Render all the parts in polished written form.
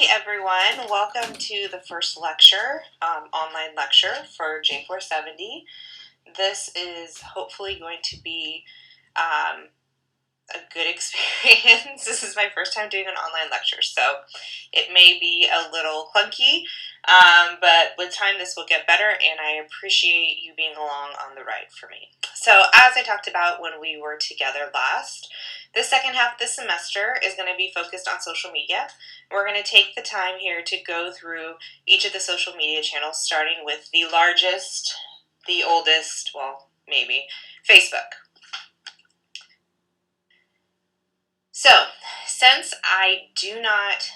Hi everyone, welcome to the first lecture, online lecture for J470. This is hopefully going to be a good experience. This is my first time doing an online lecture, so it may be a little clunky, but with time this will get better, and I appreciate you being along on the ride for me. So as I talked about when we were together last, the second half of this semester is going to be focused on social media. We're going to take the time here to go through each of the social media channels, starting with the largest, the oldest, well, maybe, Facebook. So, since I do not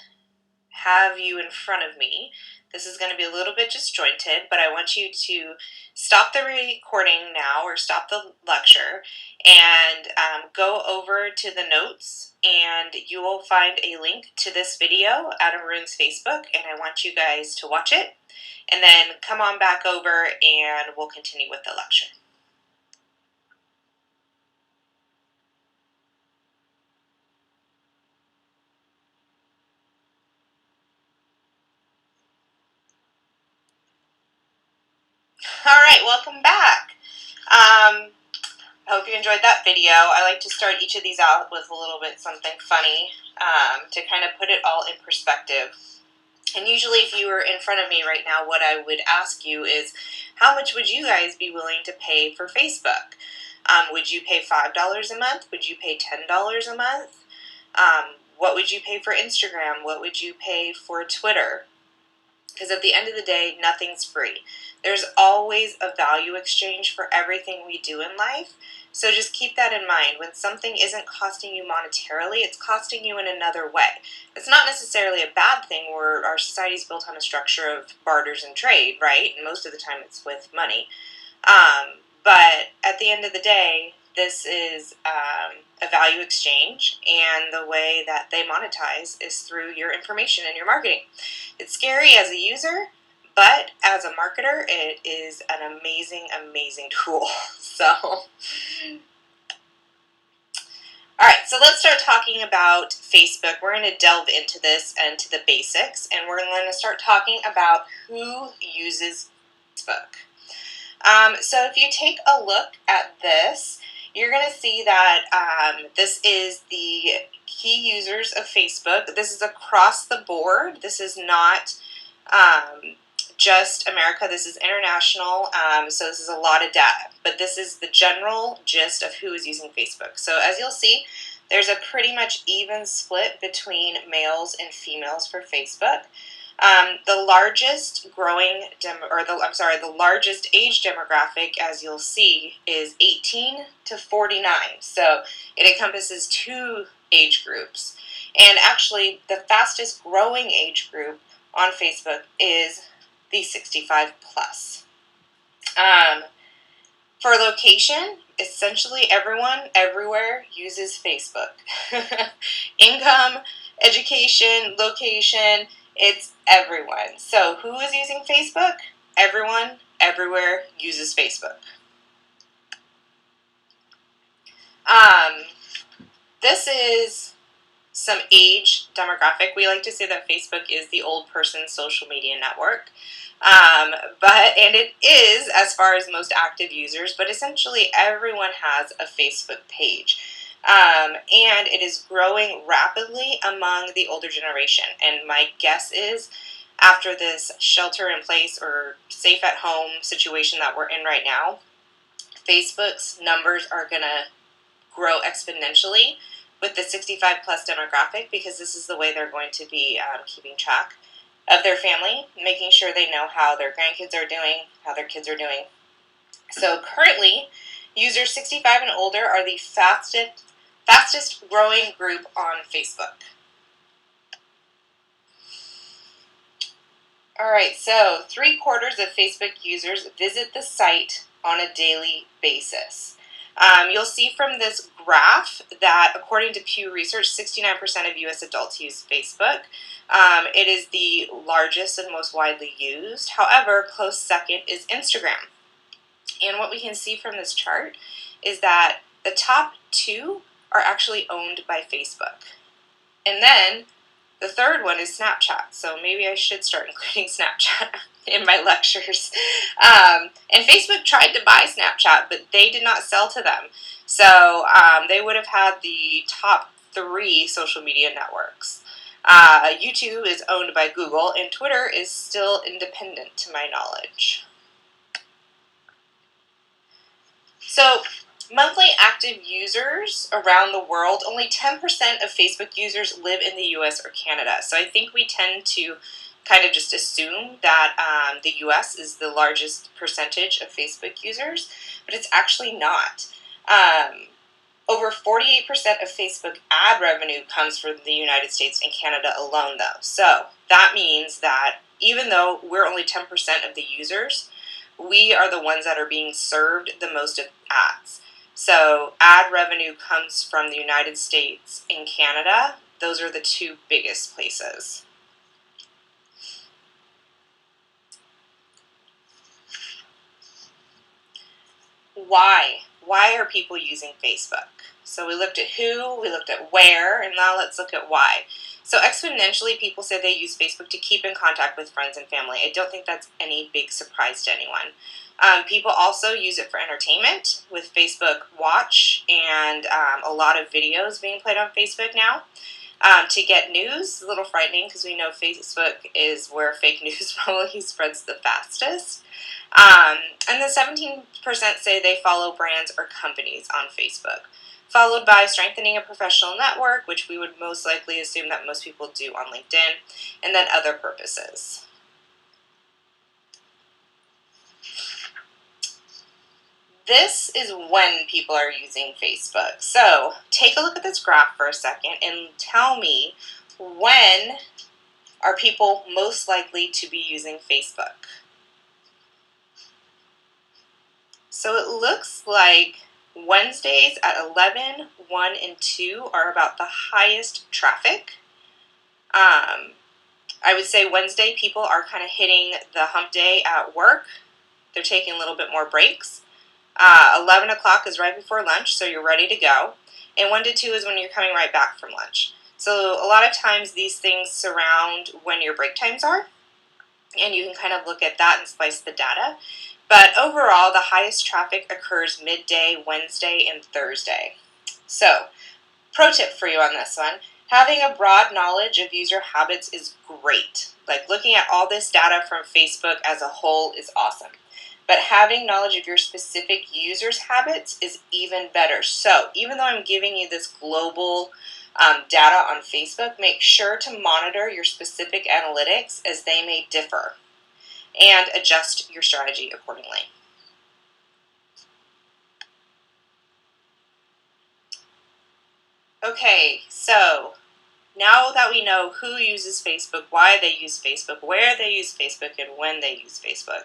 have you in front of me, this is going to be a little bit disjointed, but I want you to stop the recording now, or stop the lecture, and go over to the notes, and you will find a link to this video at Arun's Facebook, and I want you guys to watch it, and then come on back over and we'll continue with the lecture. Alright, welcome back. I hope you enjoyed that video. I like to start each of these out with a little bit something funny to kind of put it all in perspective. And usually if you were in front of me right now, what I would ask you is, how much would you guys be willing to pay for Facebook? Would you pay $5 a month? Would you pay $10 a month? What would you pay for Instagram? What would you pay for Twitter? Because at the end of the day, nothing's free. There's always a value exchange for everything we do in life. So just keep that in mind. When something isn't costing you monetarily, it's costing you in another way. It's not necessarily a bad thing where our society's built on a structure of barters and trade, right? And most of the time it's with money. But at the end of the day, this is a value exchange, and the way that they monetize is through your information and your marketing. It's scary as a user, but as a marketer, it is an amazing, amazing tool. So, alright, so let's start talking about Facebook. We're going to delve into this and to the basics, and we're going to start talking about who uses Facebook. So if you take a look at this, you're going to see that this is the key users of Facebook. This is across the board. This is not just America. This is international, so this is a lot of data. But this is the general gist of who is using Facebook. So as you'll see, there's a pretty much even split between males and females for Facebook. The largest the largest age demographic, as you'll see, is 18 to 49. So it encompasses two age groups. And actually, the fastest growing age group on Facebook is the 65 plus. For location, essentially everyone, everywhere uses Facebook. Income, education, location, it's everyone. So who is using Facebook? Everyone, everywhere uses Facebook. This is some age demographic. We like to say that Facebook is the old person's social media network. And it is, as far as most active users, but essentially everyone has a Facebook page. And it is growing rapidly among the older generation. And my guess is, after this shelter-in-place or safe-at-home situation that we're in right now, Facebook's numbers are going to grow exponentially with the 65 plus demographic, because this is the way they're going to be keeping track of their family, making sure they know how their grandkids are doing, how their kids are doing. So currently, users 65 and older are the fastest growing group on Facebook. Alright, so 3/4 of Facebook users visit the site on a daily basis. You'll see from this graph that, according to Pew Research, 69% of U.S. adults use Facebook. It is the largest and most widely used. However, close second is Instagram. And what we can see from this chart is that the top two are actually owned by Facebook. And then The third one is Snapchat, so maybe I should start including Snapchat in my lectures. And Facebook tried to buy Snapchat, but they did not sell to them. So they would have had the top 3 social media networks. YouTube is owned by Google, and Twitter is still independent to my knowledge. So, monthly active users around the world, only 10% of Facebook users live in the US or Canada. So I think we tend to kind of just assume that the US is the largest percentage of Facebook users, but it's actually not. Over 48% of Facebook ad revenue comes from the United States and Canada alone, though. So that means that even though we're only 10% of the users, we are the ones that are being served the most of ads. So ad revenue comes from the United States and Canada. Those are the 2 biggest places. Why? Why are people using Facebook? So we looked at who, we looked at where, and now let's look at why. So exponentially, people say they use Facebook to keep in contact with friends and family. I don't think that's any big surprise to anyone. People also use it for entertainment with Facebook Watch and a lot of videos being played on Facebook now. To get news, a little frightening because we know Facebook is where fake news probably spreads the fastest. And the 17% say they follow brands or companies on Facebook, followed by strengthening a professional network, which we would most likely assume that most people do on LinkedIn, and then other purposes. This is when people are using Facebook. So take a look at this graph for a second and tell me, when are people most likely to be using Facebook? So it looks like Wednesdays at 11, 1, and 2 are about the highest traffic. I would say Wednesday people are kind of hitting the hump day at work. They're taking a little bit more breaks. 11 o'clock is right before lunch, so you're ready to go. And 1 to 2 is when you're coming right back from lunch. So a lot of times these things surround when your break times are, and you can kind of look at that and slice the data. But overall, the highest traffic occurs midday, Wednesday, and Thursday. So, pro tip for you on this one, having a broad knowledge of user habits is great. Like looking at all this data from Facebook as a whole is awesome. But having knowledge of your specific users' habits is even better. So even though I'm giving you this global data on Facebook, make sure to monitor your specific analytics as they may differ and adjust your strategy accordingly. Okay, so now that we know who uses Facebook, why they use Facebook, where they use Facebook, and when they use Facebook,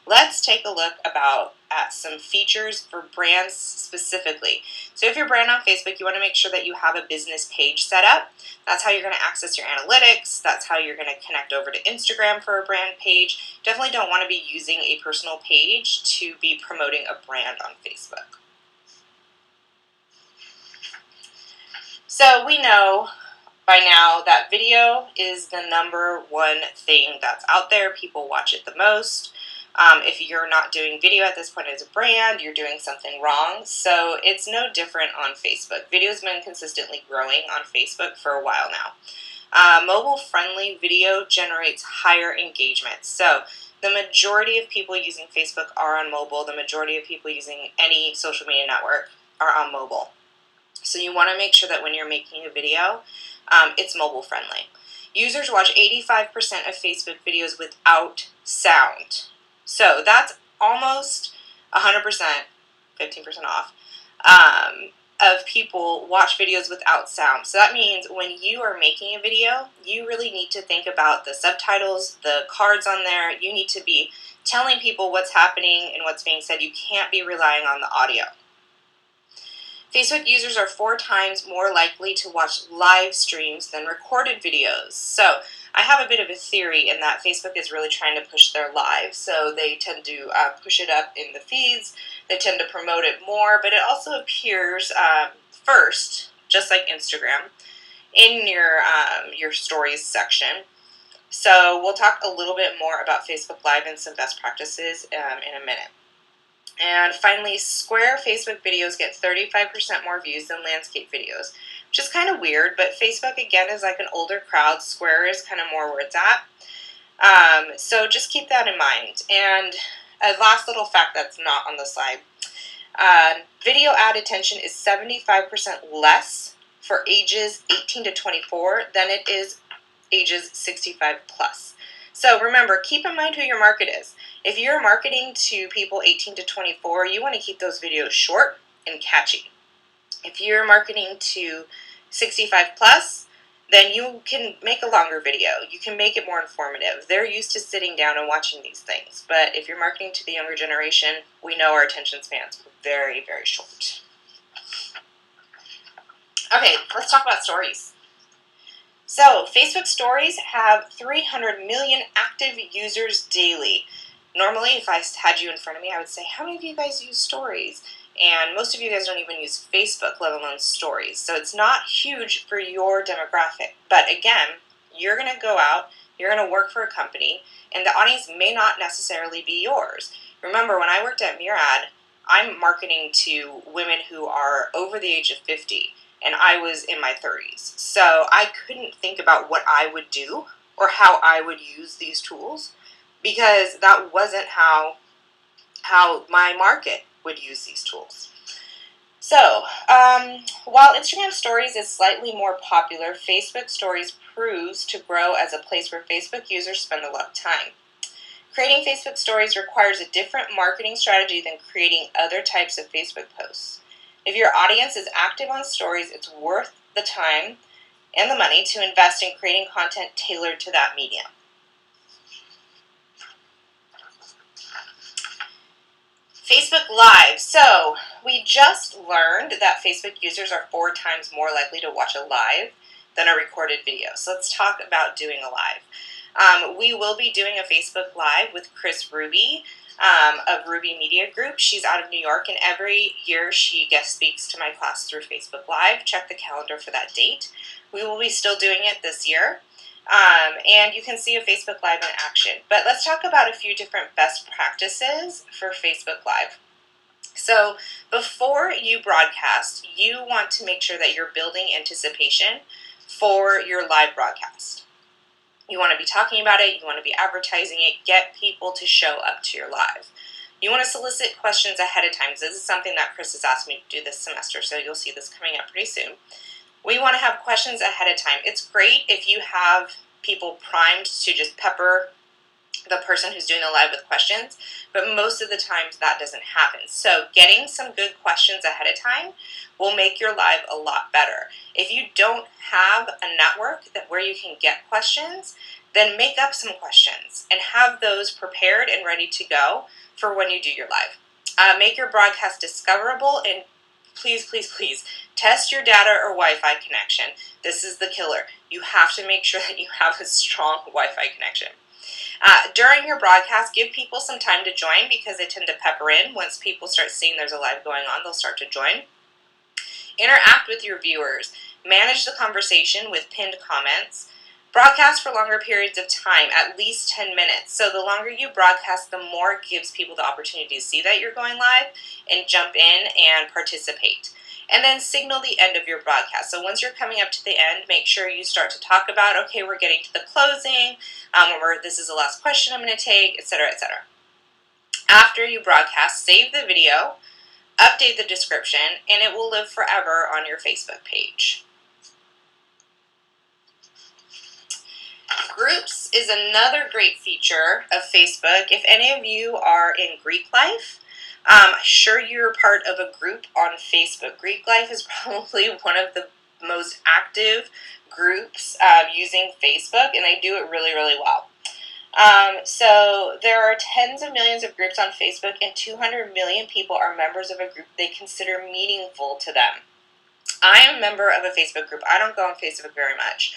let's take a look at some features for brands specifically. So if you're a brand on Facebook, you want to make sure that you have a business page set up. That's how you're going to access your analytics. That's how you're going to connect over to Instagram for a brand page. Definitely don't want to be using a personal page to be promoting a brand on Facebook. So we know by now that video is the #1 thing that's out there. People watch it the most. If you're not doing video at this point as a brand, you're doing something wrong. So it's no different on Facebook. Video's been consistently growing on Facebook for a while now. Mobile-friendly video generates higher engagement. So the majority of people using Facebook are on mobile. The majority of people using any social media network are on mobile. So you want to make sure that when you're making a video, it's mobile-friendly. Users watch 85% of Facebook videos without sound. So that's almost 100%, 15% off, of people watch videos without sound. So that means when you are making a video, you really need to think about the subtitles, the cards on there. You need to be telling people what's happening and what's being said. You can't be relying on the audio. Facebook users are 4 times more likely to watch live streams than recorded videos. So I have a bit of a theory in that Facebook is really trying to push their live. So they tend to push it up in the feeds. They tend to promote it more, but it also appears first, just like Instagram. in your stories section. So we'll talk a little bit more about Facebook Live and some best practices in a minute. And finally, Square Facebook videos get 35% more views than landscape videos, which is kind of weird, but Facebook, again, is like an older crowd. Square is kind of more where it's at. So just keep that in mind. And a last little fact that's not on the slide. Video ad attention is 75% less for ages 18 to 24 than it is ages 65 plus. So remember, keep in mind who your market is. If you're marketing to people 18 to 24, you want to keep those videos short and catchy. If you're marketing to 65 plus, then you can make a longer video. You can make it more informative. They're used to sitting down and watching these things. But if you're marketing to the younger generation, we know our attention spans are very, very short. Okay, let's talk about stories. So, Facebook stories have 300 million active users daily. Normally, if I had you in front of me, I would say, how many of you guys use stories? And most of you guys don't even use Facebook, let alone stories. So it's not huge for your demographic. But again, you're going to go out, you're going to work for a company, and the audience may not necessarily be yours. Remember, when I worked at Murad, I'm marketing to women who are over the age of 50, and I was in my 30s. So I couldn't think about what I would do or how I would use these tools, because that wasn't how my market would use these tools. So, while Instagram Stories is slightly more popular, Facebook Stories proves to grow as a place where Facebook users spend a lot of time. Creating Facebook Stories requires a different marketing strategy than creating other types of Facebook posts. If your audience is active on Stories, it's worth the time and the money to invest in creating content tailored to that medium. Facebook Live. So we just learned that Facebook users are 4 times more likely to watch a live than a recorded video. So let's talk about doing a live. We will be doing a Facebook Live with Chris Ruby of Ruby Media Group. She's out of New York, and every year she guest speaks to my class through Facebook Live. Check the calendar for that date. We will be still doing it this year. And you can see a Facebook Live in action. But let's talk about a few different best practices for Facebook Live. So before you broadcast, you want to make sure that you're building anticipation for your live broadcast. You want to be talking about it, you want to be advertising it, get people to show up to your live. You want to solicit questions ahead of time. This is something that Chris has asked me to do this semester, so you'll see this coming up pretty soon. We want to have questions ahead of time. It's great if you have people primed to just pepper the person who's doing the live with questions, but most of the times that doesn't happen. So getting some good questions ahead of time will make your live a lot better. If you don't have a network where you can get questions, then make up some questions and have those prepared and ready to go for when you do your live. Make your broadcast discoverable, and please, please, please test your data or Wi-Fi connection. This is the killer. You have to make sure that you have a strong Wi-Fi connection. During your broadcast, give people some time to join, because they tend to pepper in. Once people start seeing there's a live going on, they'll start to join. Interact with your viewers. Manage the conversation with pinned comments. Broadcast for longer periods of time, at least 10 minutes. So the longer you broadcast, the more it gives people the opportunity to see that you're going live and jump in and participate. And then signal the end of your broadcast. So once you're coming up to the end, make sure you start to talk about, okay, we're getting to the closing, this is the last question I'm going to take, etc., etc. After you broadcast, save the video, update the description, and it will live forever on your Facebook page. Groups is another great feature of Facebook. If any of you are in Greek life, sure you're part of a group on Facebook. Greek life is probably one of the most active groups using Facebook, and they do it really, really well. So there are tens of millions of groups on Facebook, and 200 million people are members of a group they consider meaningful to them. I am a member of a Facebook group. I don't go on Facebook very much,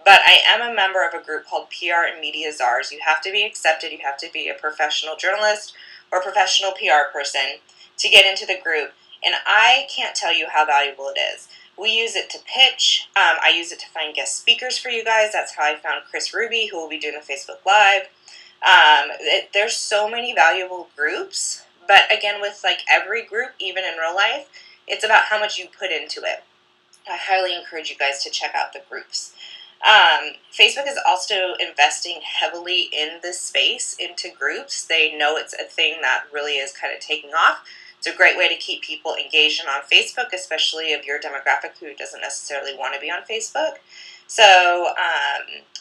but I am a member of a group called PR and Media Czars. You have to be accepted. You have to be a professional journalist or professional PR person to get into the group. And I can't tell you how valuable it is. We use it to pitch. I use it to find guest speakers for you guys. That's how I found Chris Ruby, who will be doing a Facebook Live. There's so many valuable groups, but again, with like every group, even in real life, it's about how much you put into it. I highly encourage you guys to check out the groups. Facebook is also investing heavily in this space, into groups. They know it's a thing that really is kind of taking off. It's a great way to keep people engaged and on Facebook, especially of your demographic who doesn't necessarily want to be on Facebook. So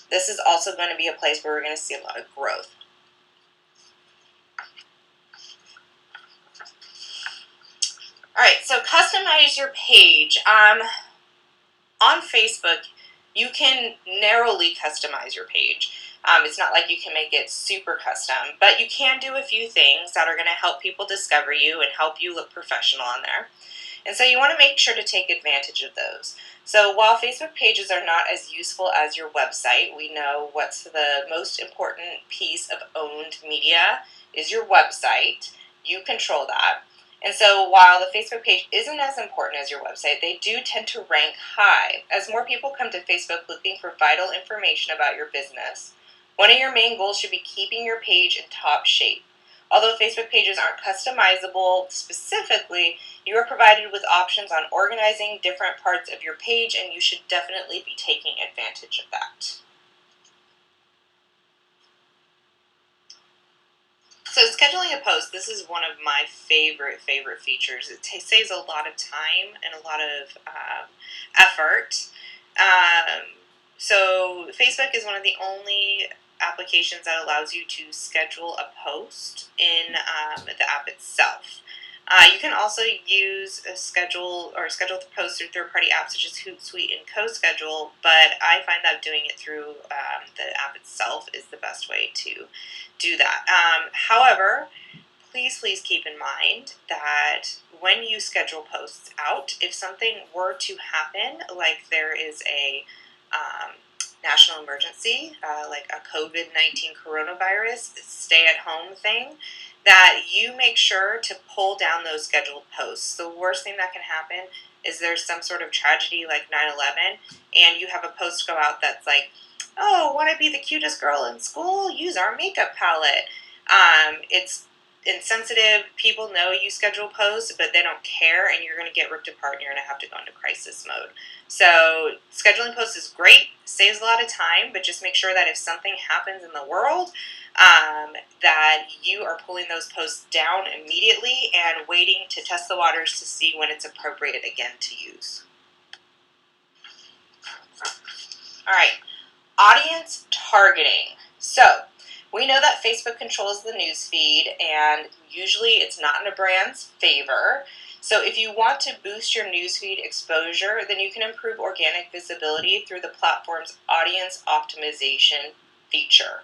this is also going to be a place where we're going to see a lot of growth. All right, so customize your page. On Facebook, you can narrowly customize your page. It's not like you can make it super custom, but you can do a few things that are going to help people discover you and help you look professional on there. And so you want to make sure to take advantage of those. So while Facebook pages are not as useful as your website, we know what's the most important piece of owned media is your website. You control that. And so while the Facebook page isn't as important as your website, they do tend to rank high. As more people come to Facebook looking for vital information about your business, one of your main goals should be keeping your page in top shape. Although Facebook pages aren't customizable specifically, you are provided with options on organizing different parts of your page, and you should definitely be taking advantage of that. So scheduling a post, this is one of my favorite features. It saves a lot of time and a lot of effort. So Facebook is one of the only applications that allows you to schedule a post in the app itself. You can also use a schedule the post through third-party apps such as Hootsuite and CoSchedule, but I find that doing it through the app itself is the best way to do that. However, please keep in mind that when you schedule posts out, if something were to happen, like there is a national emergency, like a COVID-19 coronavirus stay-at-home thing, that you make sure to pull down those scheduled posts. The worst thing that can happen is there's some sort of tragedy like 9/11, and you have a post go out that's like, oh, want to be the cutest girl in school? Use our makeup palette. It's insensitive. People know you schedule posts, but they don't care, and you're going to get ripped apart, and you're going to have to go into crisis mode. So scheduling posts is great, saves a lot of time, but just make sure that if something happens in the world, that you are pulling those posts down immediately and waiting to test the waters to see when it's appropriate again to use. All right, audience targeting. So we know that Facebook controls the newsfeed, and usually it's not in a brand's favor. So if you want to boost your newsfeed exposure, then you can improve organic visibility through the platform's audience optimization feature.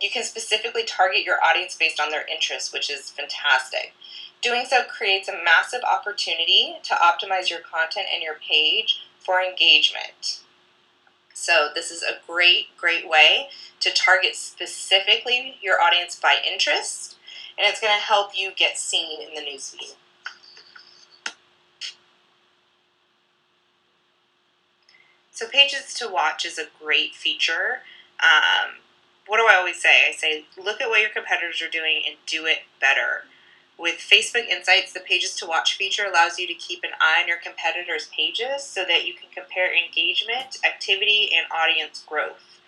You can specifically target your audience based on their interests, which is fantastic. Doing so creates a massive opportunity to optimize your content and your page for engagement. So this is a great way to target specifically your audience by interest, and it's going to help you get seen in the newsfeed. So pages to watch is a great feature. What do I always say? I say, look at what your competitors are doing and do it better. With Facebook Insights, the Pages to Watch feature allows you to keep an eye on your competitors' pages so that you can compare engagement, activity, and audience growth.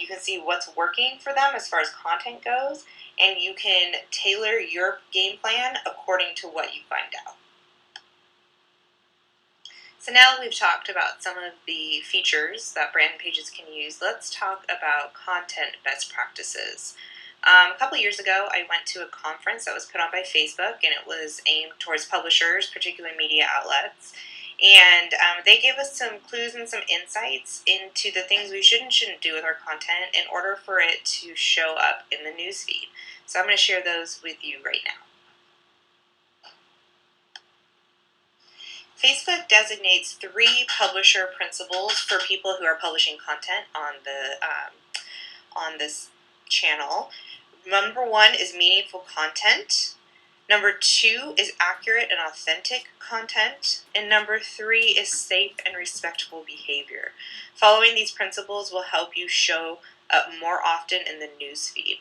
You can see what's working for them as far as content goes, and you can tailor your game plan according to what you find out. So now that we've talked about some of the features that brand pages can use, let's talk about content best practices. A couple years ago, I went to a conference that was put on by Facebook, and it was aimed towards publishers, particularly media outlets. And they gave us some clues and some insights into the things we should and shouldn't do with our content in order for it to show up in the newsfeed. So I'm going to share those with you right now. Facebook designates 3 publisher principles for people who are publishing content on this channel. Number 1 is meaningful content. Number 2 is accurate and authentic content. And number 3 is safe and respectful behavior. Following these principles will help you show up more often in the newsfeed.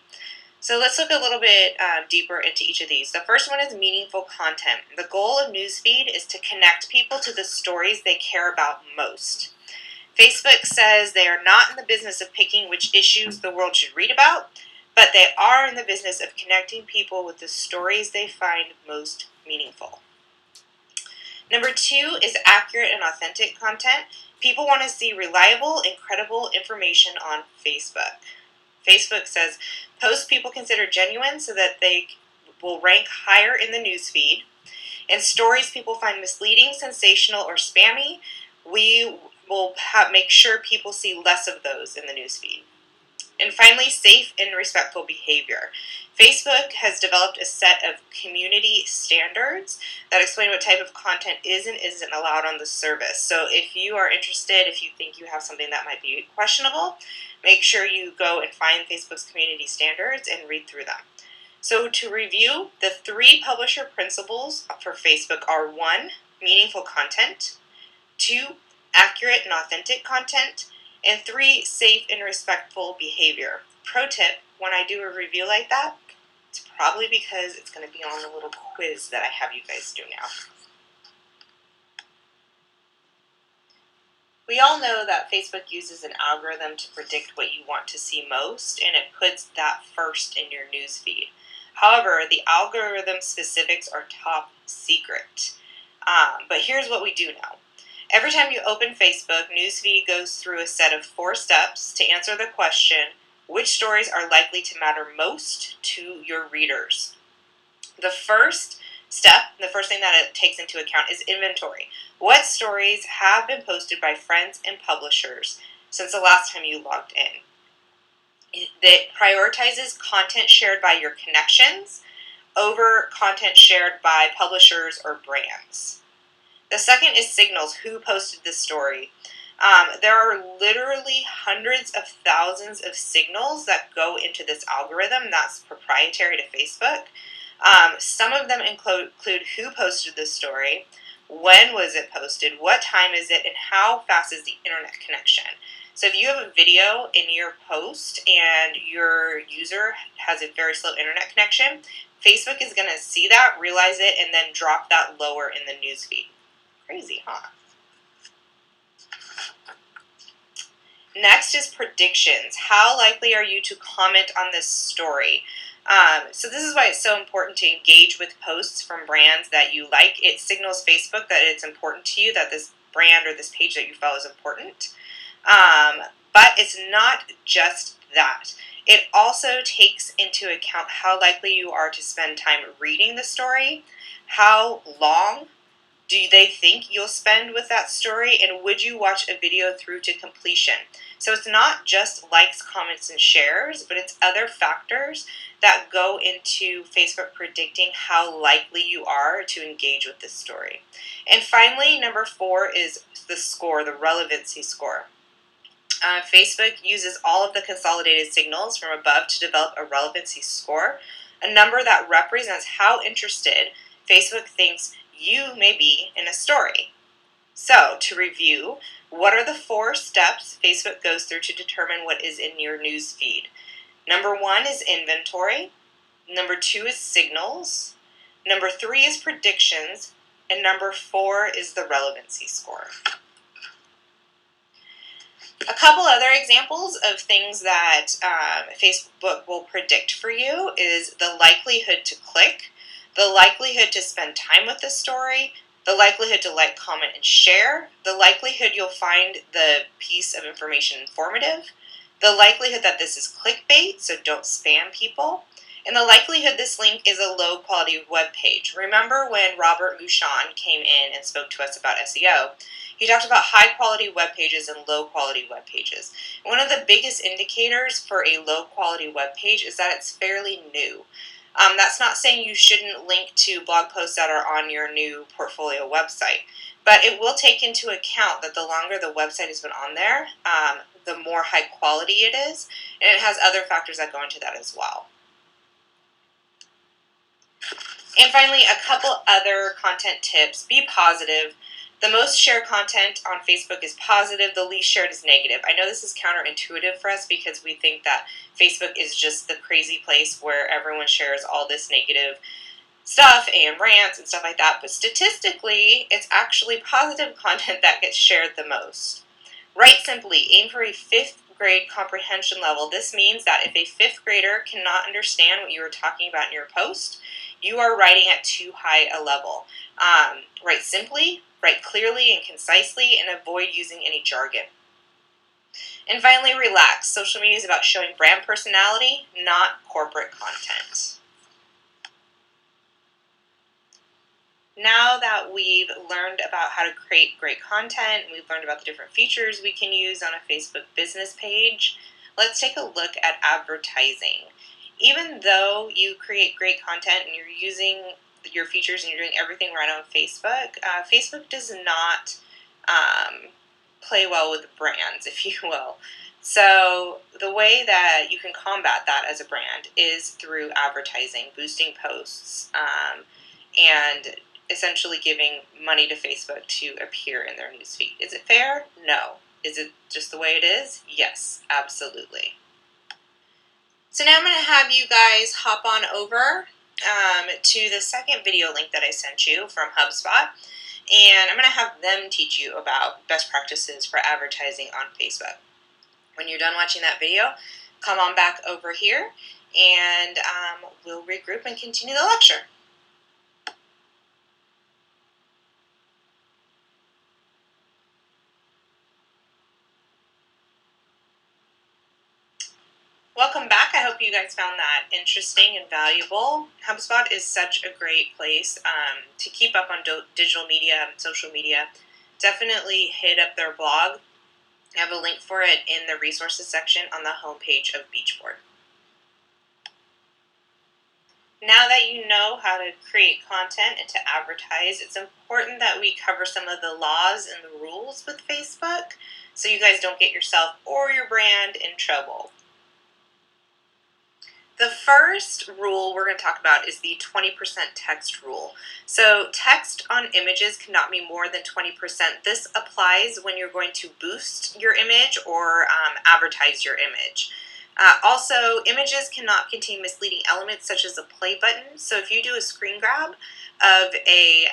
So let's look a little bit deeper into each of these. The first one is meaningful content. The goal of newsfeed is to connect people to the stories they care about most. Facebook says they are not in the business of picking which issues the world should read about, but they are in the business of connecting people with the stories they find most meaningful. Number 2 is accurate and authentic content. People want to see reliable and credible information on Facebook. Facebook says posts people consider genuine so that they will rank higher in the newsfeed. And stories people find misleading, sensational, or spammy, we will make sure people see less of those in the newsfeed. And finally, safe and respectful behavior. Facebook has developed a set of community standards that explain what type of content is and isn't allowed on the service. So if you are interested, if you think you have something that might be questionable, make sure you go and find Facebook's community standards and read through them. So to review, the 3 publisher principles for Facebook are 1, meaningful content, 2, accurate and authentic content, and 3, safe and respectful behavior. Pro tip, when I do a review like that, it's probably because it's going to be on the little quiz that I have you guys do now. We all know that Facebook uses an algorithm to predict what you want to see most, and it puts that first in your newsfeed. However, the algorithm specifics are top secret. But here's what we do know. Every time you open Facebook, newsfeed goes through a set of 4 steps to answer the question, which stories are likely to matter most to your readers? The first step, the first thing that it takes into account is inventory. What stories have been posted by friends and publishers since the last time you logged in? It prioritizes content shared by your connections over content shared by publishers or brands. The second is signals. Who posted this story? There are literally hundreds of thousands of signals that go into this algorithm that's proprietary to Facebook. Some of them include who posted this story, when was it posted, what time is it, and how fast is the internet connection. So if you have a video in your post and your user has a very slow internet connection, Facebook is going to see that, realize it, and then drop that lower in the newsfeed. Crazy, huh? Next is predictions. How likely are you to comment on this story? So this is why it's so important to engage with posts from brands that you like. It signals Facebook that it's important to you, that this brand or this page that you follow is important. But it's not just that. It also takes into account how likely you are to spend time reading the story, how long do they think you'll spend with that story, and would you watch a video through to completion? So it's not just likes, comments, and shares, but it's other factors that go into Facebook predicting how likely you are to engage with this story. And finally, number 4 is the score, the relevancy score. Facebook uses all of the consolidated signals from above to develop a relevancy score, a number that represents how interested Facebook thinks you may be in a story. So, to review, what are the 4 steps Facebook goes through to determine what is in your news feed? Number 1 is inventory. Number 2 is signals. Number 3 is predictions. And number 4 is the relevancy score. A couple other examples of things that Facebook will predict for you is the likelihood to click, the likelihood to spend time with the story, the likelihood to like, comment, and share, the likelihood you'll find the piece of information informative, the likelihood that this is clickbait, so don't spam people, and the likelihood this link is a low-quality web page. Remember when Robert Mouchon came in and spoke to us about SEO? He talked about high-quality web pages and low-quality web pages. One of the biggest indicators for a low-quality web page is that it's fairly new. That's not saying you shouldn't link to blog posts that are on your new portfolio website, but it will take into account that the longer the website has been on there, the more high quality it is, and it has other factors that go into that as well. And finally, a couple other content tips. Be positive. The most shared content on Facebook is positive. The least shared is negative. I know this is counterintuitive for us because we think that Facebook is just the crazy place where everyone shares all this negative stuff and rants and stuff like that. But statistically, it's actually positive content that gets shared the most. Write simply. Aim for a 5th grade comprehension level. This means that if a 5th grader cannot understand what you are talking about in your post, you are writing at too high a level. Write simply, write clearly and concisely, and avoid using any jargon. And finally, relax. Social media is about showing brand personality, not corporate content. Now that we've learned about how to create great content, and we've learned about the different features we can use on a Facebook business page, let's take a look at advertising. Even though you create great content and you're using your features and you're doing everything right on Facebook, Facebook does not play well with brands, if you will. So the way that you can combat that as a brand is through advertising, boosting posts, and essentially giving money to Facebook to appear in their newsfeed. Is it fair? No. Is it just the way it is? Yes, absolutely. So now I'm going to have you guys hop on over to the second video link that I sent you from HubSpot, and I'm going to have them teach you about best practices for advertising on Facebook. When you're done watching that video, come on back over here, and we'll regroup and continue the lecture. Welcome back. I hope you guys found that interesting and valuable. HubSpot is such a great place to keep up on digital media and social media. Definitely hit up their blog. I have a link for it in the resources section on the homepage of Beachboard. Now that you know how to create content and to advertise, it's important that we cover some of the laws and the rules with Facebook so you guys don't get yourself or your brand in trouble. The first rule we're going to talk about is the 20% text rule. So text on images cannot be more than 20%. This applies when you're going to boost your image or advertise your image. Also, images cannot contain misleading elements such as a play button. So if you do a screen grab of a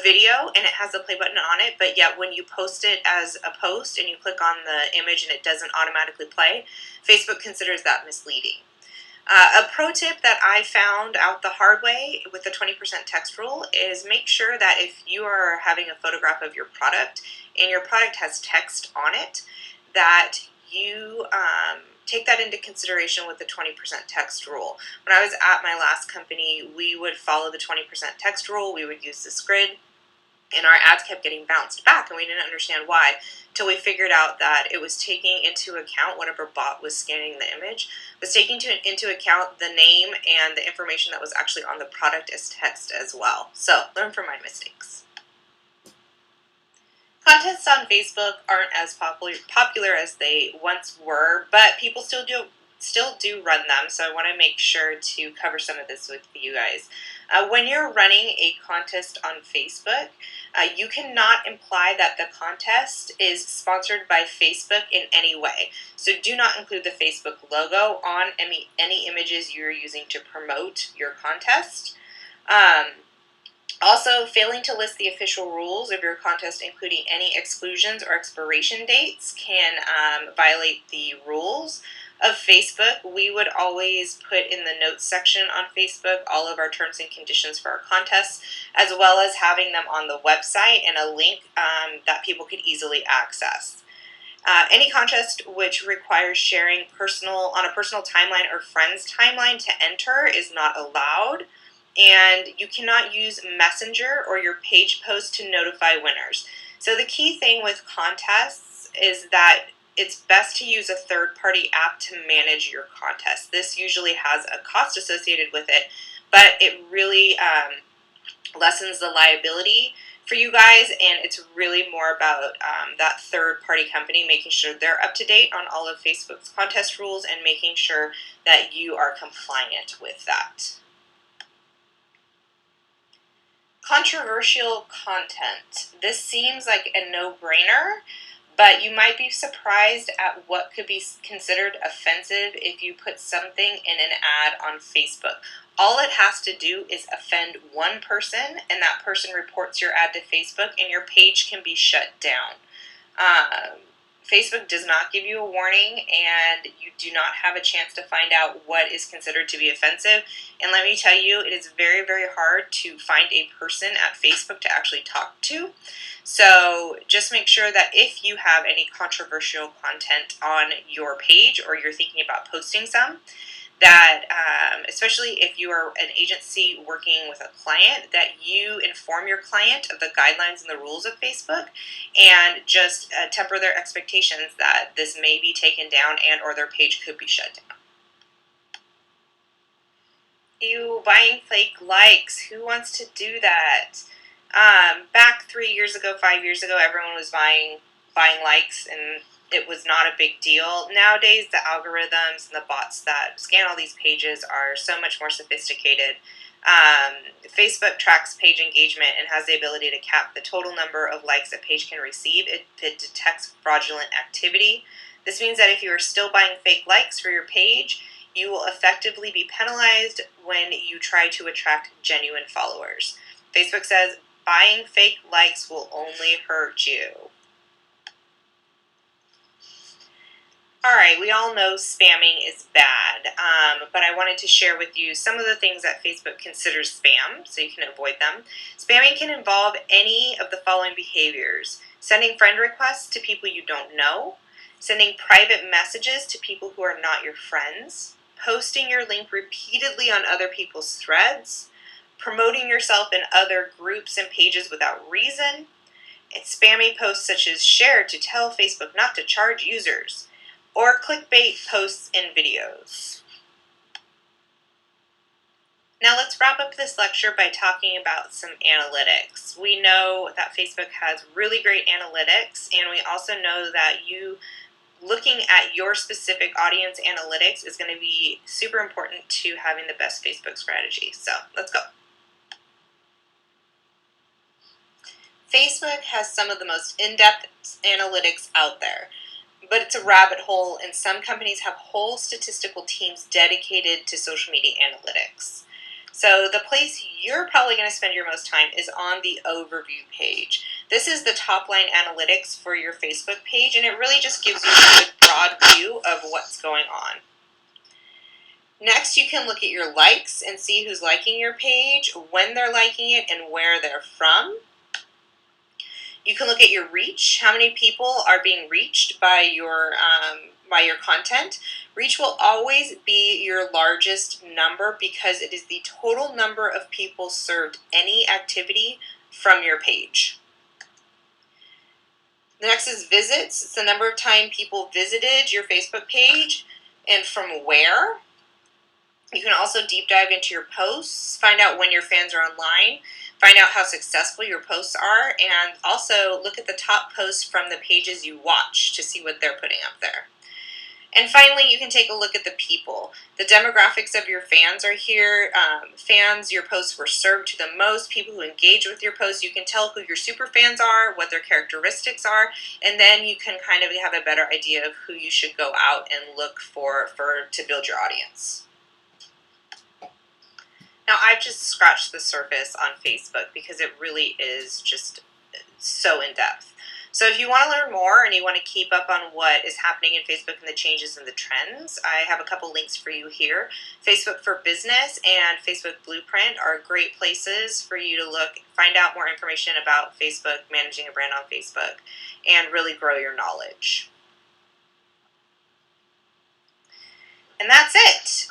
video and it has a play button on it, but yet when you post it as a post and you click on the image and it doesn't automatically play, Facebook considers that misleading. A pro tip that I found out the hard way with the 20% text rule is make sure that if you are having a photograph of your product and your product has text on it, that you take that into consideration with the 20% text rule. When I was at my last company, we would follow the 20% text rule. We would use this grid, and our ads kept getting bounced back, and we didn't understand why, until we figured out that it was taking into account, whatever bot was scanning the image, was taking into account the name and the information that was actually on the product as text as well. So learn from my mistakes. Contests on Facebook aren't as popular as they once were, but people still do run them, so I want to make sure to cover some of this with you guys. When you're running a contest on Facebook, you cannot imply that the contest is sponsored by Facebook in any way. So do not include the Facebook logo on any images you're using to promote your contest. Also, failing to list the official rules of your contest, including any exclusions or expiration dates, can violate the rules of Facebook. We would always put in the notes section on Facebook all of our terms and conditions for our contests, as well as having them on the website and a link that people could easily access. Any contest which requires sharing on a personal timeline or friend's timeline to enter is not allowed. And you cannot use Messenger or your page post to notify winners. So the key thing with contests is that it's best to use a third-party app to manage your contest. This usually has a cost associated with it, but it really lessens the liability for you guys, and it's really more about that third-party company making sure they're up to date on all of Facebook's contest rules and making sure that you are compliant with that. Controversial content. This seems like a no-brainer, but you might be surprised at what could be considered offensive if you put something in an ad on Facebook. All it has to do is offend one person, and that person reports your ad to Facebook, and your page can be shut down. Facebook does not give you a warning, and you do not have a chance to find out what is considered to be offensive. And let me tell you, it is very, very hard to find a person at Facebook to actually talk to. So just make sure that if you have any controversial content on your page, or you're thinking about posting some, that especially if you are an agency working with a client, that you inform your client of the guidelines and the rules of Facebook, and just temper their expectations that this may be taken down and or their page could be shut down. You buying fake likes. Who wants to do that? Back 3 years ago, 5 years ago, everyone was buying likes, and it was not a big deal. Nowadays, the algorithms and the bots that scan all these pages are so much more sophisticated. Facebook tracks page engagement and has the ability to cap the total number of likes a page can receive. It detects fraudulent activity. This means that if you are still buying fake likes for your page, you will effectively be penalized when you try to attract genuine followers. Facebook says buying fake likes will only hurt you. Alright, we all know spamming is bad, but I wanted to share with you some of the things that Facebook considers spam so you can avoid them. Spamming can involve any of the following behaviors: sending friend requests to people you don't know, sending private messages to people who are not your friends, posting your link repeatedly on other people's threads, promoting yourself in other groups and pages without reason, and spammy posts such as share to tell Facebook not to charge users, or clickbait posts and videos. Now let's wrap up this lecture by talking about some analytics. We know that Facebook has really great analytics, and we also know that you looking at your specific audience analytics is going to be super important to having the best Facebook strategy. So let's go. Facebook has some of the most in-depth analytics out there, but it's a rabbit hole, and some companies have whole statistical teams dedicated to social media analytics. So the place you're probably going to spend your most time is on the overview page. This is the top line analytics for your Facebook page, and it really just gives you a good broad view of what's going on. Next, you can look at your likes and see who's liking your page, when they're liking it, and where they're from. You can look at your reach, how many people are being reached by your content. Reach will always be your largest number because it is the total number of people served any activity from your page. The next is visits. It's the number of time people visited your Facebook page and from where. You can also deep dive into your posts, find out when your fans are online, find out how successful your posts are, and also look at the top posts from the pages you watch to see what they're putting up there. And finally, you can take a look at the people. The demographics of your fans are here. Fans, your posts were served to the most, people who engage with your posts. You can tell who your super fans are, what their characteristics are, and then you can kind of have a better idea of who you should go out and look for to build your audience. Now, I've just scratched the surface on Facebook because it really is just so in-depth. So if you want to learn more and you want to keep up on what is happening in Facebook and the changes and the trends, I have a couple links for you here. Facebook for Business and Facebook Blueprint are great places for you to look, find out more information about Facebook, managing a brand on Facebook, and really grow your knowledge. And that's it.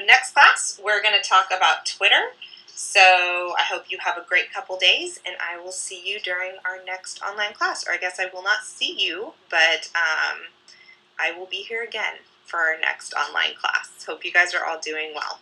Next class, we're going to talk about Twitter. So I hope you have a great couple days, and I will see you during our next online class. Or I guess I will not see you, but I will be here again for our next online class. Hope you guys are all doing well.